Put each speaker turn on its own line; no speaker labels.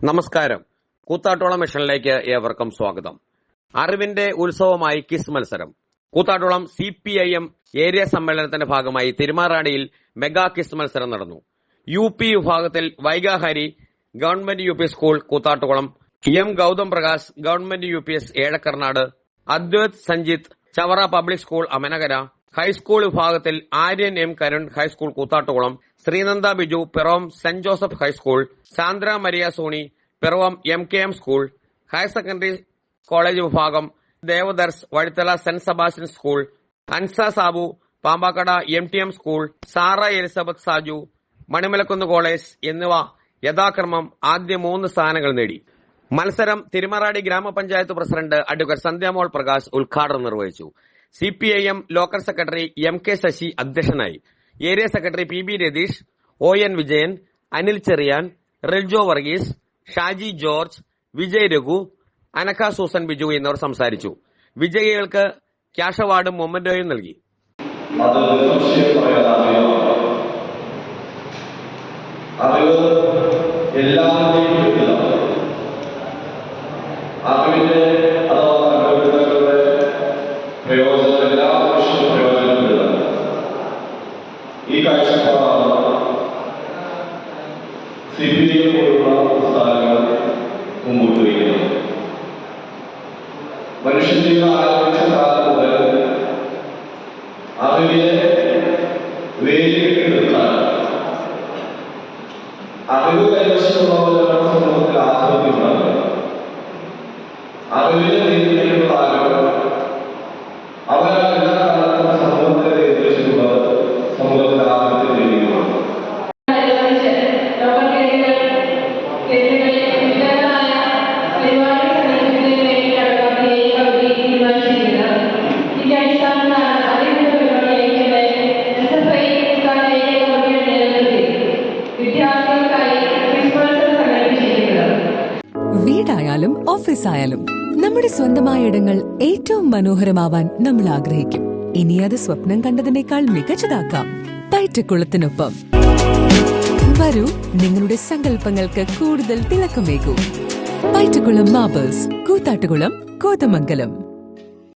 നമസ്കാരം. കൂത്താട്ടോളം മിഷനിലേക്ക് ഏവർക്കും സ്വാഗതം. അറിവിന്റെ ഉത്സവമായി ക്വിസ് മത്സരം. കൂത്താട്ടോളം CPIM ഏരിയ സമ്മേളനത്തിന്റെ ഭാഗമായി തിരുമാറാടിയിൽ മെഗാ ക്വിസ് മത്സരം നടന്നു. UP വിഭാഗത്തിൽ Vaigahari government UP school Koothattukulam, M Gautham Prakash government UPS Ezhakkaranad, Advaith Sanjith Chavara public school Amanakara, high school വിഭാഗത്തിൽ Aryan M Karun high school Koothattukulam, Sreenanda Biju Piravom saint Joseph high school, Sandra Maria Sony Piravom MKM school, higher secondary college വിഭാഗം Devadarsh Vazhithala saint Sebastian school, Ansa Sabu Pampakuda MTM school, Sara Elizabeth Saju Manimalakunnu college എന്നിവ യഥാക്രമം ആദ്യ 3 സ്ഥാനങ്ങൾ നേടി. മത്സരം തിരുമറാടി ഗ്രാമപഞ്ചായത്ത് പ്രസിഡന്റ് അഡ്വക്കേറ്റ് സന്ധ്യാമോൾ പ്രകാശ് ഉദ്ഘാടനം നിർവഹിച്ചു. CPIM local secretary MK Sasi അധ്യക്ഷനായി. Area secretary PB Ratheesh, ON Vijayan, Anil Cherian, Riljo Varghese, Shaji George, Vijay Raghu, Anakha Susan Biju എന്നിവർ സംസാരിച്ചു. വിജയികൾക്ക് ക്യാഷ് അവാർഡും മൊമെന്റോയും നൽകി.
ഈ കാഴ്ചപ്പാടാണ് CPIM പോലുള്ള പുസ്തകങ്ങൾ മുമ്പോട്ട് വയ്ക്കുന്നത്. മനുഷ്യജീവൻ ആരംഭിച്ച കാലം മുതൽ അറിവിനെ വേലിയിട്ട് നിർത്താൻ അറിവ് കൈവശമുള്ളവരാണ് സമൂഹത്തിൽ ആത്മഹത്യയുണ്ടാകുന്നത്. അറിവിനെ നേരിട്ടുള്ള ആഗ്രഹം അവരാണ് എല്ലാ കാലത്തും സമൂഹത്തെ നേരിട്ടുള്ളത്. സമൂഹത്തിന്റെ ആത്മഹത്യ ചെയ്യുകയാണ്.
വീടായാലും ഓഫീസായാലും നമ്മുടെ സ്വന്തമായ ഇടങ്ങൾ ഏറ്റവും മനോഹരമാവാൻ നമ്മൾ ആഗ്രഹിക്കും. ഇനി അത് സ്വപ്നം കണ്ടതിനേക്കാൾ മികച്ചതാക്കാം പയറ്റക്കുളത്തിനൊപ്പം. വരൂ, നിങ്ങളുടെ സങ്കല്പങ്ങൾക്ക് കൂടുതൽ തിളക്കമേകൂ. പയറ്റക്കുളം മാർബിൾസ്, കൂത്താട്ടുകുളം, കോതമംഗലം.